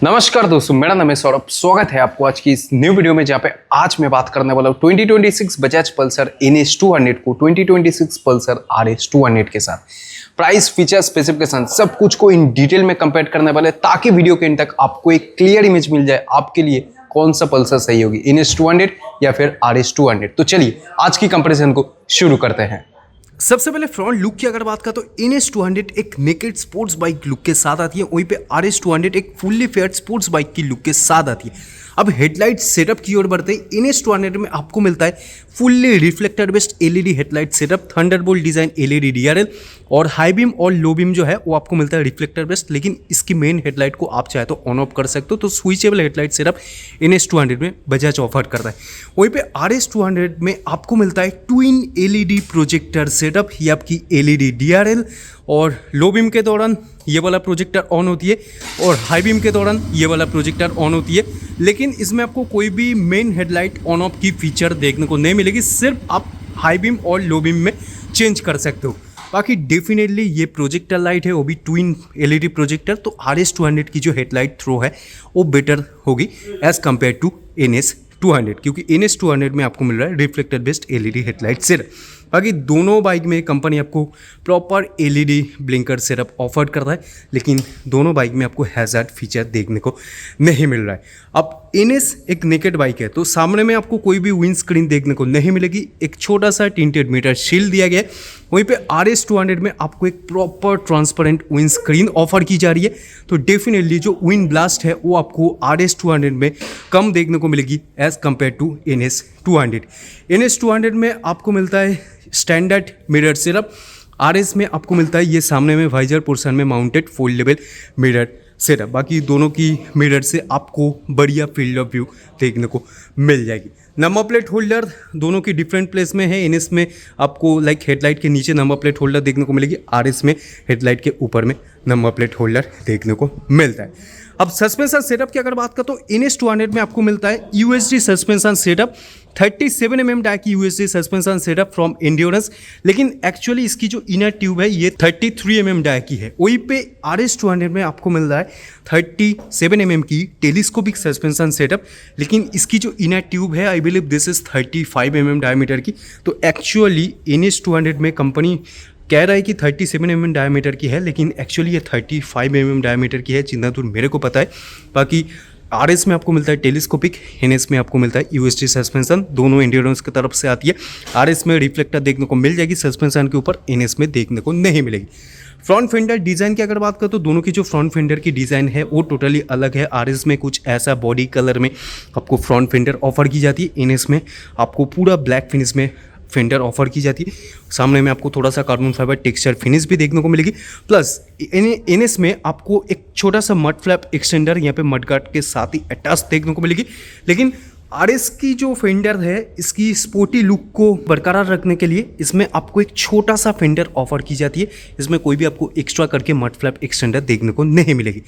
नमस्कार दोस्तों, मेरा नाम है सौरभ। स्वागत है आपको आज की इस न्यू वीडियो में, जहाँ पे आज मैं बात करने वाला हूँ 2026 बजाज पल्सर NS 200 को 2026 पल्सर RS 200 के साथ प्राइस, फीचर, स्पेसिफिकेशन सब कुछ को इन डिटेल में कंपेयर करने वाले, ताकि वीडियो के एंड तक आपको एक क्लियर इमेज मिल जाए आपके लिए कौन सा पल्सर सही होगी, NS 200 या फिर RS 200। तो चलिए आज की कंपेरिजन को शुरू करते हैं। सबसे पहले फ्रंट लुक की अगर बात करें तो NS 200 एक नेकेड स्पोर्ट्स बाइक लुक के साथ आती है, वहीं पे RS 200 एक फुल्ली फेयर्ड स्पोर्ट्स बाइक की लुक के साथ आती है। अब हेडलाइट सेटअप की ओर बढ़ते ही NS 200 में आपको मिलता है fully reflector based LED headlight setup, Thunderbolt design LED DRL और हाई बीम और लो बीम जो है वो आपको मिलता है रिफ्लेक्टर बेस्ड, लेकिन इसकी मेन हेडलाइट को आप चाहे तो ऑन ऑफ कर सकते हो। तो स्विचेबल हेडलाइट सेटअप NS 200 में बजाज ऑफर करता है। वहीं पे RS 200 में आपको मिलता है ट्विन LED प्रोजेक्टर सेटअप, ये आपकी LED DRL और लो बीम के दौरान ये वाला प्रोजेक्टर ऑन होती है और हाई बीम के दौरान ये वाला प्रोजेक्टर ऑन होती है, लेकिन इसमें आपको कोई भी मेन हेडलाइट ऑन ऑफ की फीचर देखने को नहीं मिलेगी, सिर्फ आप हाई बीम और लो बीम में चेंज कर सकते हो। बाकी डेफिनेटली ये प्रोजेक्टर लाइट है, वो भी ट्विन LED प्रोजेक्टर, तो RS 200 की जो हेडलाइट थ्रो है वो बेटर होगी एज कम्पेयर टू NS 200, क्योंकि NS 200 में आपको मिल रहा है reflector based LED headlight setup. बाकी दोनों बाइक में कंपनी आपको proper LED blinker setup offer कर रहा है, लेकिन दोनों बाइक में आपको हैज़ार्ड फीचर देखने को नहीं मिल रहा है। अब NS एक नेकेड बाइक है, तो सामने में आपको कोई भी विंड स्क्रीन देखने को नहीं मिलेगी, एक छोटा सा टिंटेड मीटर शील्ड दिया गया है। वहीं पे RS 200 में आपको एक proper transparent wind screen offer की जा रही है, तो डेफिनेटली जो विंड ब्लास्ट है वो आपको RS 200 में कम देखने को मिलेगी as compare to NS 200। NS 200 में आपको मिलता है स्टैंडर्ड मिरर सेटअप, RS में आपको मिलता है ये सामने में वाइजर पोर्शन में माउंटेड फोल्डेबल मिरर सेटअप। बाकी दोनों की मिरर से आपको बढ़िया फील्ड ऑफ व्यू देखने को मिल जाएगी। नंबर प्लेट होल्डर दोनों की डिफरेंट प्लेस में है। NS में आपको हेडलाइट के नीचे नंबर प्लेट होल्डर देखने को मिलेगी, RS में हेडलाइट के ऊपर में नंबर प्लेट होल्डर देखने को मिलता है। अब सस्पेंशन सेटअप की अगर बात करें तो NS 200 में आपको मिलता है USD suspension setup, 37 mm dia की USD suspension setup from Endurance, लेकिन एक्चुअली इसकी जो इनर ट्यूब है ये 33 mm डाई की है। वहीं पे RS 200 में आपको मिल रहा है 37 mm की टेलीस्कोपिक सस्पेंशन सेटअप, लेकिन इसकी जो इनर ट्यूब है I believe this is 35 mm diameter की। तो एक्चुअली NS 200 में कंपनी कह रहा है कि 37 mm डायमीटर की है, लेकिन एक्चुअली ये 35 mm डायमीटर की है, जितना दूर मेरे को पता है। बाकी RS में आपको मिलता है टेलीस्कोपिक, NS में आपको मिलता है USD सस्पेंशन, दोनों एंड्योरेंस की तरफ से आती है। RS में रिफ्लेक्टर देखने को मिल जाएगी सस्पेंशन के ऊपर, NS में देखने को नहीं मिलेगी। फ्रंट फेंडर डिज़ाइन की अगर बात करें तो दोनों की जो फ्रंट फेंडर की डिज़ाइन है वो टोटली अलग है। RS में कुछ ऐसा बॉडी कलर में आपको फ्रंट फेंडर ऑफर की जाती है, NS में आपको पूरा ब्लैक फिनिश में फेंडर ऑफर की जाती है। सामने में आपको थोड़ा सा कार्बन फाइबर टेक्सचर फिनिश भी देखने को मिलेगी, प्लस NS में आपको एक छोटा सा मड फ्लैप एक्सटेंडर यहाँ पे मड गार्ड के साथ ही अटैच देखने को मिलेगी। लेकिन RS की जो फेंडर है इसकी स्पोर्टी लुक को बरकरार रखने के लिए इसमें आपको एक छोटा सा फेंडर ऑफर की जाती है, इसमें कोई भी आपको एक्स्ट्रा करके मड फ्लैप एक्सटेंडर देखने को नहीं मिलेगी।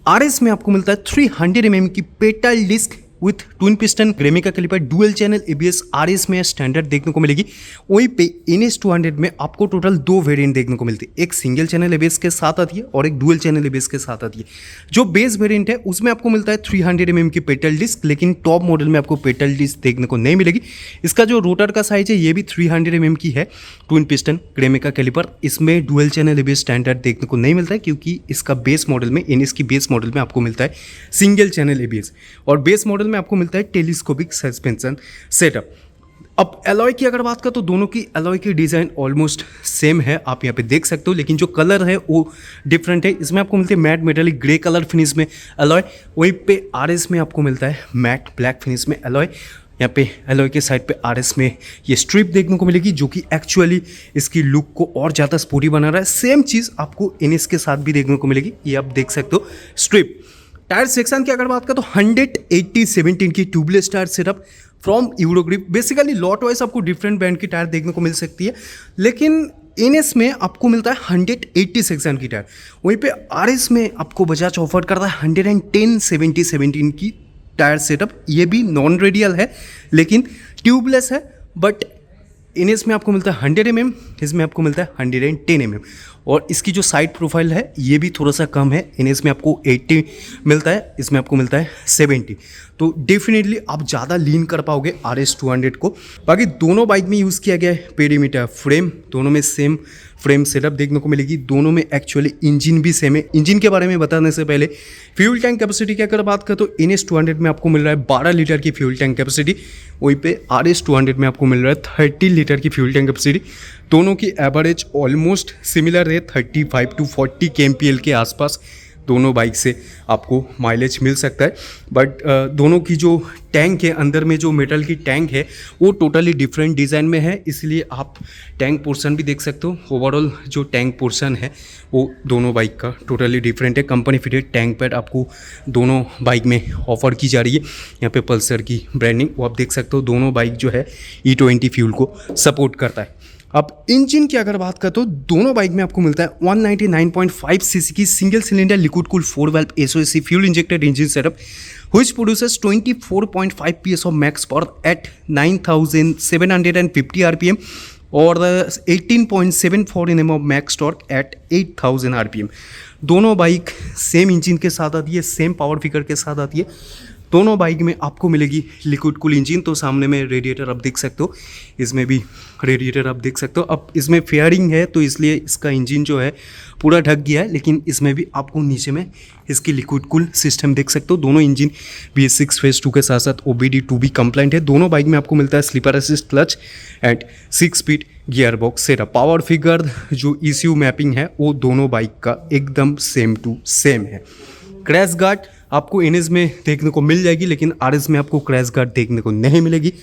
RS में आपको मिलता है 300 mm की petal disc with twin piston Grimeca caliper dual channel ABS, RS में स्टैंडर्ड देखने को मिलेगी। वहीं पे NS 200 में आपको टोटल दो वेरिएंट देखने को मिलती है, एक सिंगल चैनल ABS के साथ आती है और एक डुअल चैनल ABS के साथ आती है। जो बेस वेरिएंट है उसमें आपको मिलता है 300 mm की पेटल डिस्क, लेकिन टॉप मॉडल में आपको पेटल डिस्क देखने को नहीं मिलेगी। इसका जो रोटर का साइज है ये भी 300 mm की है, ट्विन पिस्टन ग्रेमिका कैलिपर। इसमें डुअल चैनल ABS स्टैंडर्ड देखने को नहीं मिलता है, क्योंकि इसका बेस मॉडल में NS की बेस मॉडल में आपको मिलता है सिंगल चैनल ABS और बेस मॉडल में आपको मिलता है टेलीस्कोपिक सस्पेंशन सेटअप। अब एलॉय की अगर बात करें तो दोनों की एलॉय की डिज़ाइन ऑलमोस्ट सेम है, आप यहाँ पे देख सकते हो, लेकिन जो कलर है वो डिफरेंट है। इसमें आपको मिलती है matte metallic grey colour finish में एलॉय, वहीं पे RS में आपको मिलता है मैट ब्लैक फिनिश में एलॉय। यहाँ पे एलॉय के साइड पे RS में ये स्ट्रिप देखने को मिलेगी, जो कि एक्चुअली इसकी लुक को और ज़्यादा स्पोर्टी बना रहा है। सेम चीज़ आपको NS के साथ भी देखने को मिलेगी, ये आप देख सकते हो स्ट्रिप। टायर सेक्शन की अगर बात करें तो 180/17 की tubeless tyre setup from Eurogrip. Basically lot wise आपको डिफरेंट ब्रांड की टायर देखने को मिल सकती है, लेकिन NS में आपको मिलता है 180 सेक्शन की टायर। वहीं पे RS में आपको बजाज ऑफर करता है 110/17 की टायर सेटअप। ये भी नॉन रेडियल है लेकिन ट्यूबलेस है, बट NS में आपको मिलता है 100 mm, इसमें आपको मिलता है 110 mm। और इसकी जो साइड प्रोफाइल है ये भी थोड़ा सा कम है। NS में आपको 80 मिलता है, इसमें आपको मिलता है 70। तो डेफिनेटली आप ज़्यादा लीन कर पाओगे RS 200 को। बाकी दोनों बाइक में यूज़ किया गया है पेरीमीटर फ्रेम, दोनों में सेम फ्रेम सेटअप देखने को मिलेगी। दोनों में एक्चुअली इंजन भी सेम है। इंजन के बारे में बताने से पहले फ्यूल टैंक कैपेसिटी की अगर बात करें तो NS 200 में आपको मिल रहा है 12 लीटर की फ्यूल टैंक कैपेसिटी, वहीं पे RS 200 में आपको मिल रहा है 30 लीटर की फ्यूल टैंक कैपेसिटी। दोनों की एवरेज ऑलमोस्ट सिमिलर है, 35 to 40 kmpl के आसपास दोनों बाइक से आपको माइलेज मिल सकता है। बट दोनों की जो टैंक है, अंदर में जो मेटल की टैंक है वो टोटली डिफरेंट डिज़ाइन में है, इसलिए आप टैंक पोर्शन भी देख सकते हो। ओवरऑल जो टैंक पोर्शन है वो दोनों बाइक का टोटली डिफरेंट है। कंपनी फिटेड टैंक पैड आपको दोनों बाइक में ऑफर की जा रही है। यहाँ पे पल्सर की ब्रांडिंग वो आप देख सकते हो। दोनों बाइक जो है E20 फ्यूल को सपोर्ट करता है। अब इंजन की अगर बात करें तो दोनों बाइक में आपको मिलता है 199.5 सीसी की single cylinder liquid cooled 4 valve SOHC fuel injected engine setup which produces 24.5 PS of max power at 9,750 RPM और 18.74 Nm of max torque at 8,000 RPM। दोनों बाइक सेम इंजन के साथ आती है, सेम पावर फिगर के साथ आती है। दोनों बाइक में आपको मिलेगी लिक्विड कूल इंजन। तो सामने में रेडिएटर आप देख सकते हो, इसमें भी रेडिएटर आप देख सकते हो। अब इसमें फेयरिंग है तो इसलिए इसका इंजन जो है पूरा ढक गया है, लेकिन इसमें भी आपको नीचे में इसकी लिक्विड कूल सिस्टम देख सकते हो। दोनों इंजन BS6 फेज 2 के साथ साथ OBD2 भी कंप्लाइंट है। दोनों बाइक में आपको मिलता है slipper assist clutch and 6 speed gear box setup. Power figure जो ECU मैपिंग है वो दोनों बाइक का एकदम सेम टू सेम है। क्रैश गार्ड आपको NS में देखने को मिल जाएगी, लेकिन RS में आपको क्रैश गार्ड देखने को नहीं मिलेगी।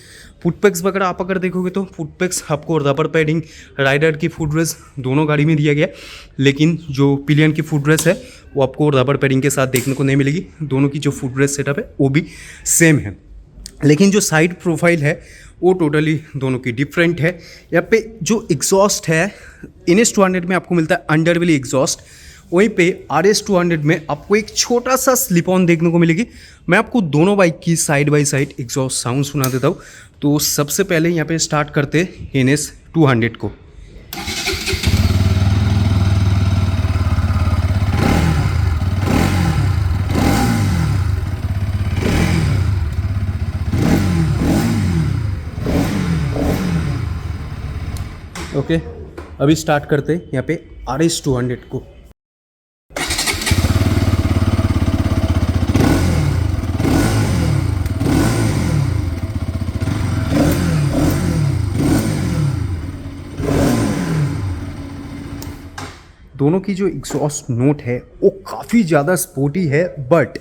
फुटपैक्स वगैरह आप अगर देखोगे तो फुटपैक्स आपको रबर पैडिंग, राइडर की फुट रेस दोनों गाड़ी में दिया गया है, लेकिन जो पिलियन की फुट रेस है वो आपको रबर पैडिंग के साथ देखने को नहीं मिलेगी। दोनों की जो फुट रेस सेटअप है वो भी सेम है, लेकिन जो साइड प्रोफाइल है वो टोटली दोनों की डिफरेंट है। यहाँ पे जो एग्जॉस्ट है NS 200 में आपको मिलता है अंडरवेली एग्जॉस्ट, वहीं पे RS 200 में आपको एक छोटा सा स्लिप ऑन देखने को मिलेगी। मैं आपको दोनों बाइक की side by side exhaust sound सुना देता हूँ। तो सबसे पहले यहाँ पे स्टार्ट करते NS 200 को। ओके, अभी स्टार्ट करते यहाँ पे RS 200 को। दोनों की जो एग्जॉस्ट नोट है वो काफ़ी ज़्यादा स्पोर्टी है, बट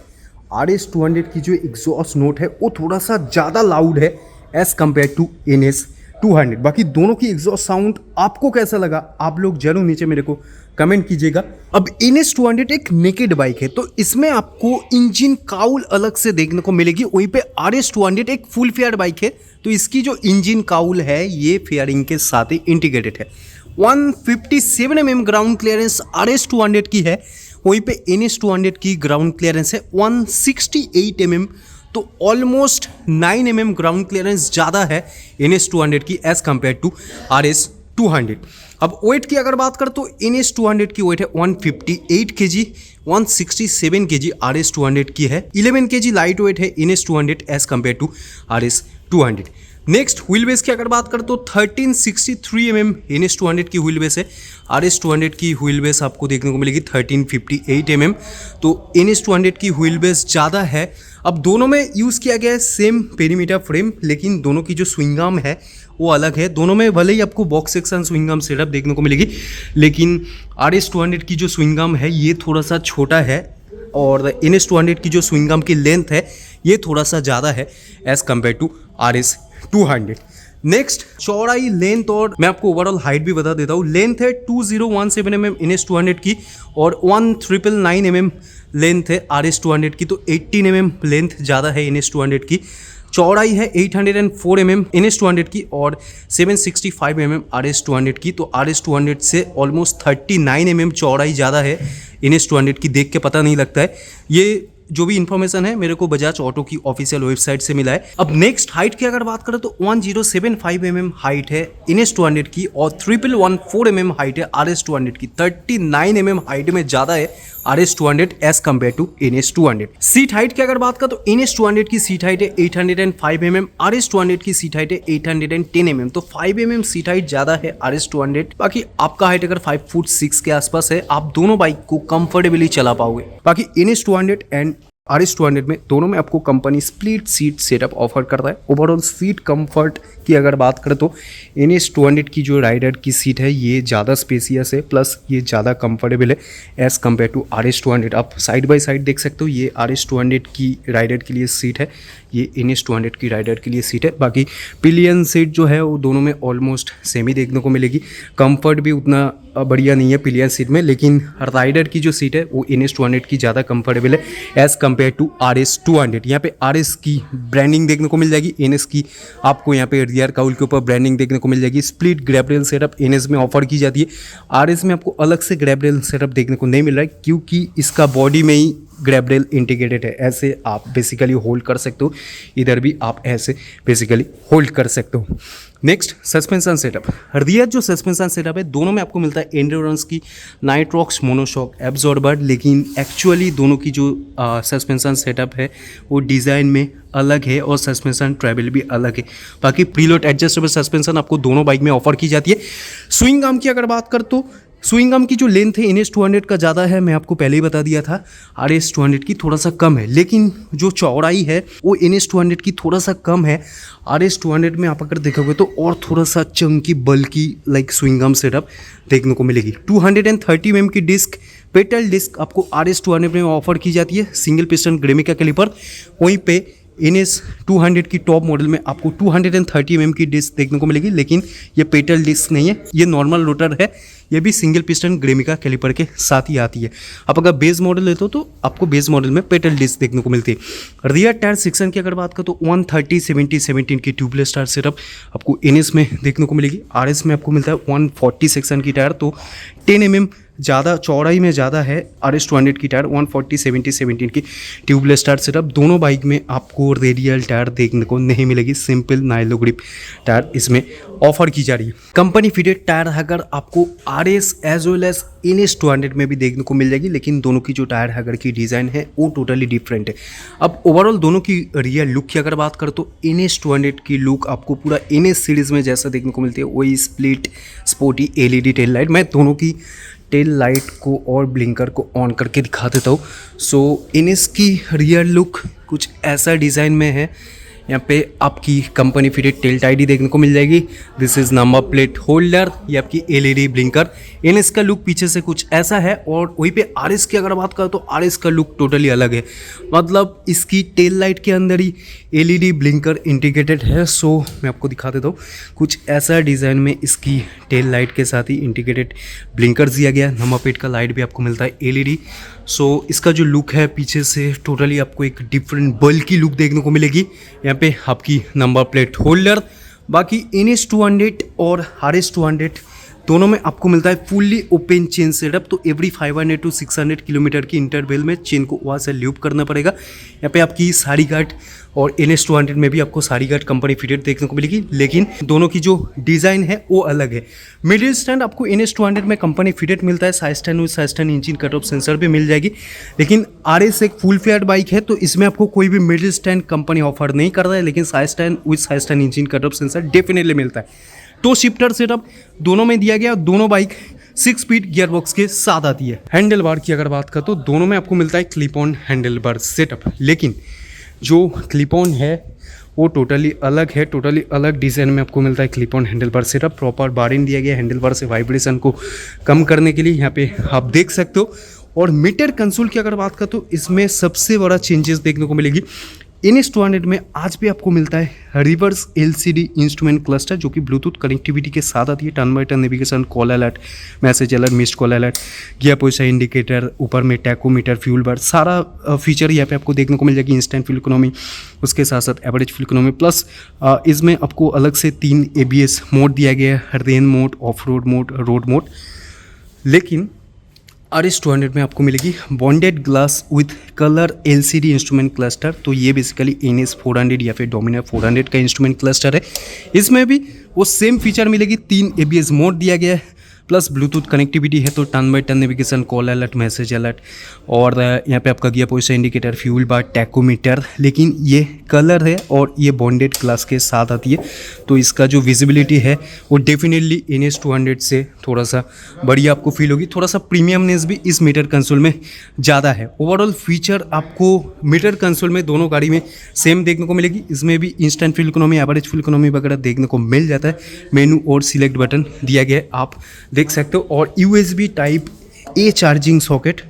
RS 200 की जो एग्जॉस्ट नोट है वो थोड़ा सा ज़्यादा लाउड है एज़ कम्पेयर टू NS 200। बाकी दोनों की एग्जॉस्ट साउंड आपको कैसा लगा आप लोग जरूर नीचे मेरे को कमेंट कीजिएगा। अब NS 200 एक नेकेड बाइक है तो इसमें आपको इंजन काउल अलग से देखने को मिलेगी, वहीं पे RS 200 एक फुल फेयर बाइक है तो इसकी जो इंजन काउल है ये फेयरिंग के साथ ही इंटीग्रेटेड है। 157 mm ग्राउंड क्लियरेंस RS 200 की है, वहीं पे NS 200 की ग्राउंड क्लियरेंस है 168 mm, तो ऑलमोस्ट 9 mm ग्राउंड क्लियरेंस ज़्यादा है NS 200 की एज कम्पेयर टू RS 200। अब वेट की अगर बात करें तो NS 200 की वेट है 158 kg, 167 kg RS 200 की है, 11 kg लाइट वेट है NS 200 as compare to RS 200। Next wheel base की अगर बात करें तो 1363 mm NS 200 की व्हील बेस है, RS 200 की व्हील बेस आपको देखने को मिलेगी 1358 mm, तो NS 200 की व्हील बेस ज़्यादा है। अब दोनों में यूज़ किया गया है सेम पेरीमीटर फ्रेम, लेकिन दोनों की जो स्विंग आर्म है वो अलग है। दोनों में भले ही आपको box section swing arm setup देखने को मिलेगी, लेकिन RS 200 की जो स्विंग आर्म है ये थोड़ा सा छोटा है और NS 200 की जो स्विंग आर्म की लेंथ है ये थोड़ा सा ज़्यादा है as compare to RS 200। Next चौड़ाई, लेंथ और मैं आपको ओवरऑल हाइट भी बता देता हूँ। लेंथ है 2017 mm NS 200 की और 1999 mm लेंथ है RS 200 की, तो 18 mm लेंथ ज़्यादा है NS 200 की। चौड़ाई है 804 mm NS 200 की और 765 mm RS 200 की, तो RS 200 से ऑलमोस्ट 39 mm चौड़ाई ज़्यादा है NS 200 की, देख के पता नहीं लगता है। ये जो भी इन्फॉर्मेशन है मेरे को बजाज ऑटो की ऑफिशियल वेबसाइट से मिला है। अब नेक्स्ट हाइट की अगर बात करें तो 1075 mm हाइट है NS 200 की और 1114 mm हाइट है RS 200 की। 39 mm हाइट में ज्यादा है RS 200 as compare to NS 200। Seat height की अगर बात करें तो NS 200 की सीट हाइट है 805 mm, RS 200 की सीट हाइट है 810 mm। तो 5 mm सीट हाइट ज्यादा है RS 200। बाकी आपका हाइट अगर 5 फुट 6 के आसपास है, आप दोनों बाइक को कंफर्टेबली चला पाओगे। बाकी NS 200 एंड RS 200 में दोनों में आपको company split seat setup offer कर रहा है। ओवरऑल सीट कंफर्ट की अगर बात करें तो NS 200 की जो राइडर की सीट है ये ज़्यादा स्पेसियस है, प्लस ये ज़्यादा कंफर्टेबल है एज़ कम्पेयर टू RS 200। आप साइड बाय साइड देख सकते हो, ये RS 200 की राइडर के लिए सीट है, ये NS 200 की राइडर के लिए सीट है। बाकी पिलियन सीट जो है वो दोनों में ऑलमोस्ट सेम ही देखने को मिलेगी। कंफर्ट भी उतना बढ़िया नहीं है पिलियन सीट में, लेकिन राइडर की जो सीट है वो NS 200 की ज़्यादा कंफर्टेबल है एज़ कम्पेयर टू RS 200। यहाँ पे RS की ब्रांडिंग देखने को मिल जाएगी, NS की आपको यहाँ पे रियर काउल के ऊपर ब्रांडिंग देखने को मिल जाएगी। Split grab rail setup NS में ऑफर की जाती है। RS में आपको अलग से ग्रैब रेल सेटअप देखने को नहीं मिल रहा है, क्योंकि इसका बॉडी में ही ग्रैब रेल इंटीग्रेटेड है। ऐसे आप बेसिकली होल्ड कर सकते हो, इधर भी आप ऐसे बेसिकली होल्ड कर सकते हो। Next suspension setup. रियर जो सस्पेंशन सेटअप है दोनों में आपको मिलता है एंड्योरेंस की नाइट्रॉक्स मोनोशॉक एब्जॉर्बर, लेकिन एक्चुअली दोनों की जो सस्पेंशन सेटअप है वो डिज़ाइन में अलग है और सस्पेंशन ट्रैवल भी अलग है। बाकी प्रीलोड एडजस्टेबल सस्पेंशन आपको दोनों बाइक में ऑफर की जाती है। स्विंग आर्म की अगर बात कर तो स्विंग आर्म की जो लेंथ है NS 200 का ज़्यादा है, मैं आपको पहले ही बता दिया था। RS 200 की थोड़ा सा कम है, लेकिन जो चौड़ाई है वो NS 200 की थोड़ा सा कम है। RS 200 में आप अगर देखोगे तो और थोड़ा सा चंकी बल्कि लाइक स्विंग आर्म सेटअप देखने को मिलेगी। 230 mm की डिस्क पेटल डिस्क आपको RS 200 में ऑफर की जाती है। सिंगल पिस्टन ग्रेमिका कैलिपर, वहीं पे NS 200 की टॉप मॉडल में आपको 230 mm की डिस्क देखने को मिलेगी, लेकिन ये पेटल डिस्क नहीं है, ये नॉर्मल रोटर है। ये भी सिंगल पिस्टन ग्रेमिका कैलिपर के साथ ही आती है। आप अगर बेस मॉडल लेते हो तो आपको बेस मॉडल में पेटल डिस्क देखने को मिलती है। रियर टायर सेक्शन की अगर बात करें तो 130/70/17 की ट्यूबलेस टायर सेटअप आपको NS में देखने को मिलेगी। RS में आपको मिलता है 140 सेक्शन की टायर, तो 10 mm ज़्यादा चौड़ाई में ज़्यादा है RS 200 की टायर। 140/70/17 की ट्यूबलेस टायर सेटअप। दोनों बाइक में आपको रेडियल टायर देखने को नहीं मिलेगी, सिंपल नाइलो ग्रिप टायर इसमें ऑफर की जा रही है। कंपनी फिटेड टायर हैगर आपको RS as well as NS 200 में भी देखने को मिल जाएगी, लेकिन दोनों की जो टायर हैगर की डिज़ाइन है वो टोटली डिफरेंट है। अब ओवरऑल दोनों की रियर लुक की अगर बात करें तो NS 200 की लुक आपको पूरा NS सीरीज़ में जैसा देखने को मिलती है वही split sporty LED tail light. मैं दोनों की टेल लाइट को और ब्लिंकर को ऑन करके दिखा देता हूँ। सो NS की रियर लुक कुछ ऐसा डिज़ाइन में है। यहाँ पे आपकी कंपनी फिटेड टेल टाइडी देखने को मिल जाएगी। This is number plate holder, ये आपकी LED ब्लिंकर। NS का लुक पीछे से कुछ ऐसा है, और वहीं पे RS की अगर बात करें तो RS का लुक टोटली अलग है। मतलब इसकी टेल लाइट के अंदर ही LED ब्लिंकर इंटीग्रेटेड है। सो मैं आपको दिखा देता हूँ, कुछ ऐसा डिज़ाइन में इसकी टेल लाइट के साथ ही इंटीग्रेटेड ब्लिंकर दिया गया। नंबर प्लेट का लाइट भी आपको मिलता है LED। सो इसका जो लुक है पीछे से टोटली आपको एक डिफरेंट बल्की लुक देखने को मिलेगी। यहाँ पे आपकी नंबर प्लेट होल्डर। बाकी NS 200 और RS 200 दोनों में आपको मिलता है फुल्ली ओपन चेन सेटअप। तो एवरी 500 to 600 किलोमीटर की इंटरवल में चेन को वहाँ से लूप करना पड़ेगा। यहाँ पे आपकी सारी गार्ड और NS 200 में भी आपको सारी गार्ड कंपनी फिटेड देखने को मिलेगी, लेकिन दोनों की जो डिज़ाइन है वो अलग है। मिडिल स्टैंड आपको NS 200 में कंपनी फिटेड मिलता है, side stand with side stand engine cut off sensor भी मिल जाएगी। लेकिन RS एक फुल फ्लैट बाइक है, तो इसमें आपको कोई भी मिडिल स्टैंड कंपनी ऑफर नहीं कर रहा है, लेकिन side stand with side stand engine cut off sensor definitely मिलता है। टो शिफ्टर सेटअप दोनों में दिया गया। दोनों बाइक 6 स्पीड गियर बॉक्स के साथ आती है। हैंडल बार की अगर बात करें तो दोनों में आपको मिलता है clip on handle bar setup, लेकिन जो क्लिप ऑन है वो टोटली अलग है। टोटली अलग डिज़ाइन में आपको मिलता है clip on handle bar setup. Proper बारिंग दिया गया हैंडल बार से वाइब्रेशन को कम करने के लिए, यहाँ पे आप देख सकते हो। और मीटर कंसोल की अगर बात करें तो इसमें सबसे बड़ा चेंजेस देखने को मिलेगी। NS 200 में आज भी आपको मिलता है रिवर्स LCD इंस्ट्रूमेंट क्लस्टर, जो कि ब्लूटूथ कनेक्टिविटी के साथ आती है। Turn by turn navigation, call alert, message alert, missed call alert, gear position indicator, ऊपर में टैकोमीटर, फ्यूल बार, सारा फीचर यहाँ पे आपको देखने को मिल जाएगी। इंस्टेंट फ्यूल इकोनॉमी, उसके साथ साथ एवरेज फ्यूल इकोनॉमी, प्लस इसमें आपको अलग से 3 ABS मोड दिया गया है, rain mode, of road mode, road mode. लेकिन RS200 में आपको मिलेगी bonded glass with colour LCD instrument cluster. तो ये बेसिकली NS400 या फिर डोमिनार 400 का इंस्ट्रूमेंट क्लस्टर है। इसमें भी वो सेम फीचर मिलेगी, 3 ABS मोड दिया गया है, प्लस ब्लूटूथ कनेक्टिविटी है। तो turn by turn navigation, call alert, message alert, और यहाँ पे आपका गियर पोजीशन इंडिकेटर, फ्यूल बार, टैकोमीटर। लेकिन ये कलर है और ये बॉन्डेड ग्लास के साथ आती है, तो इसका जो विजिबिलिटी है वो डेफिनेटली NS200 से थोड़ा सा बढ़िया आपको फील होगी। थोड़ा सा प्रीमियमनेस भी इस मीटर कंसोल में ज़्यादा है। ओवरऑल फीचर आपको मीटर कंसोल में दोनों गाड़ी में सेम देखने को मिलेगी। इसमें भी instant fuel economy, average fuel economy वगैरह देखने को मिल जाता है। मेनू और सिलेक्ट बटन दिया गया है, आप देख सकते हो। और USB type A charging socket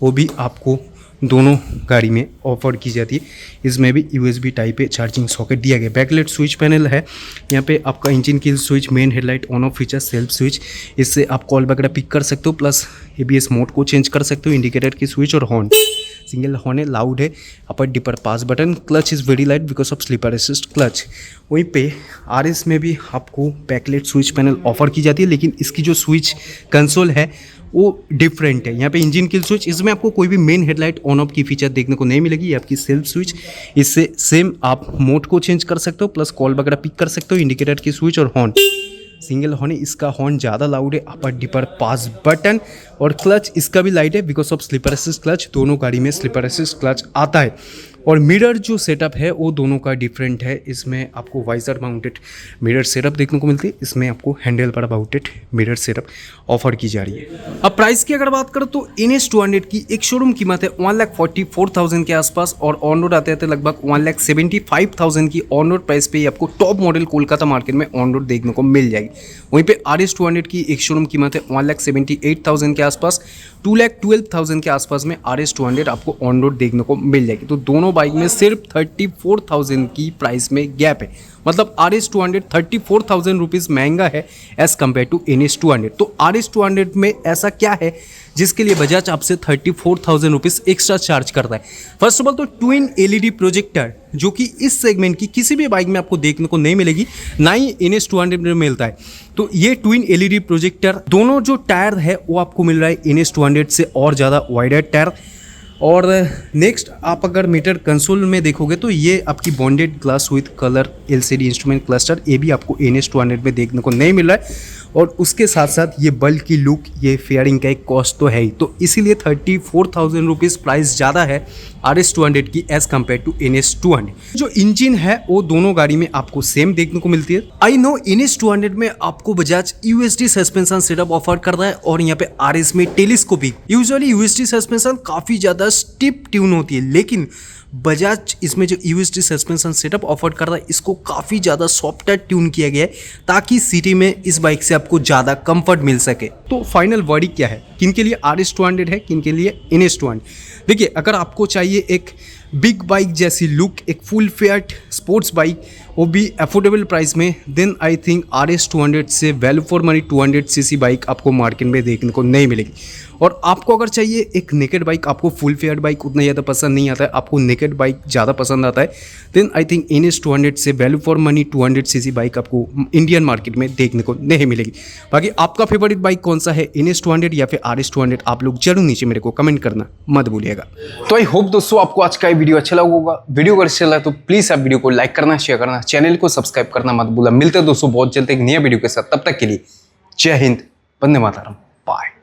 वो भी आपको दोनों गाड़ी में ऑफर की जाती है। इसमें भी USB type A charging socket दिया गया। बैकलाइट स्विच पैनल है, यहाँ पे आपका engine kill switch, main headlight on off feature, self switch, इससे आप कॉल वगैरह पिक कर सकते हो, प्लस ABS मोड को चेंज कर सकते हो, इंडिकेटर की स्विच और हॉर्न, सिंगल हॉर्न है, लाउड है, upper dipper pass button, clutch is very light because of slipper assist clutch. वहीं पे RS में भी आपको बैकलाइट स्विच पैनल ऑफर की जाती है, लेकिन इसकी जो स्विच कंसोल है वो डिफरेंट है। यहाँ पे इंजन किल स्विच, इसमें आपको कोई भी मेन हेडलाइट ऑन ऑफ की फीचर देखने को नहीं मिलेगी। ये आपकी सेल्फ स्विच, इससे सेम आप मोड को चेंज कर सकते हो, प्लस कॉल वगैरह पिक कर सकते हो, इंडिकेटर की स्विच और हॉर्न, सिंगल हॉर्न है, इसका हॉर्न ज़्यादा लाउड है, अपर डिपर पास बटन, और क्लच इसका भी लाइट है because of slipper assist clutch. दोनों गाड़ी में स्लीपर असिस्ट क्लच आता है। और मिरर जो सेटअप है वो दोनों का डिफरेंट है। इसमें आपको वाइजर माउंटेड मिरर सेटअप देखने को मिलती है, इसमें आपको हैंडल पर माउंटेड मिरर सेटअप ऑफर की जा रही है। अब प्राइस की अगर बात करो तो NS200 की एक शोरूम कीमत है 1,44,000 के आसपास, और ऑन रोड आते आते लगभग 1,75,000 की ऑन रोड प्राइस पे आपको टॉप मॉडल कोलकाता मार्केट में ऑन रोड देखने को मिल जाएगी। वहीं पे RS200 की एक शोरूम कीमत है 1,78,000 के आसपास, 2,12,000 के आसपास में RS200 आपको ऑन रोड देखने को मिल जाएगी। तो दोनों बाइक में सिर्फ 34,000 की प्राइस में गैप है, मतलब RS200 34,000 रुपीज़ महंगा है एज कम्पेयर टू NS200। तो RS200 में ऐसा क्या है जिसके लिए बजाज आपसे 34,000 रुपीज़ एक्स्ट्रा चार्ज करता है? फर्स्ट ऑफ ऑल तो ट्विन LED प्रोजेक्टर, जो कि इस सेगमेंट की किसी भी बाइक में आपको देखने को नहीं मिलेगी, ना ही NS200 में मिलता है। तो ये ट्विन LED प्रोजेक्टर, दोनों जो टायर है वो आपको मिल रहा है NS200 से और ज़्यादा वाइडर टायर। और नेक्स्ट आप अगर मीटर कंसोल में देखोगे तो ये आपकी bonded glass with colour LCD instrument cluster, ये भी आपको NS200 में देखने को नहीं मिल रहा है। और उसके साथ साथ ये बल्क की लुक, ये फेयरिंग का एक कॉस्ट तो है ही, तो इसीलिए 34,000 रुपीज़ प्राइस ज़्यादा है RS200 की एज कम्पेयर टू NS200। जो इंजन है वो दोनों गाड़ी में आपको सेम देखने को मिलती है। आई नो NS200 में आपको Bajaj USD suspension setup offer कर रहा है, और यहाँ पे RS में टेलीस्कोपिक। यूजुअली USD सस्पेंशन काफ़ी ज़्यादा स्टिप ट्यून होती है, लेकिन बजाज इसमें जो USD सस्पेंशन सेटअप ऑफर कर रहा है इसको काफ़ी ज़्यादा सॉफ्टवेयर ट्यून किया गया है, ताकि सिटी में इस बाइक से आपको ज़्यादा कंफर्ट मिल सके। तो फाइनल वर्डिक क्या है, किन के लिए RS200 है, किन के लिए NS200? देखिए, अगर आपको चाहिए एक बिग बाइक जैसी लुक, एक फुल फेयर्ड स्पोर्ट्स बाइक, वो भी अफोर्डेबल प्राइस में, देन आई थिंक RS200 से value for money 200cc bike आपको मार्केट में देखने को नहीं मिलेगी। और आपको अगर चाहिए एक नेकेड बाइक, आपको फुल फेयर्ड बाइक उतना ज़्यादा पसंद नहीं आता है, आपको नेकेड बाइक ज़्यादा पसंद आता है, देन आई थिंक NS200 से value for money 200cc bike आपको इंडियन मार्केट में देखने को नहीं मिलेगी। बाकी आपका फेवरेट बाइक कौन सा है, NS200 या फिर RS200? आप लोग जरूर नीचे मेरे को कमेंट करना मत भूलिएगा। तो आई होप दोस्तों आपको आज का ये वीडियो अच्छा लगा होगा। वीडियो अगर अच्छा लगा तो प्लीज़ आप वीडियो को लाइक करना, शेयर करना, चैनल को सब्सक्राइब करना मत भूलना। मिलते हैं दोस्तों बहुत जल्द एक नया वीडियो के साथ, तब तक के लिए जय हिंद, वंदे मातरम, बाय।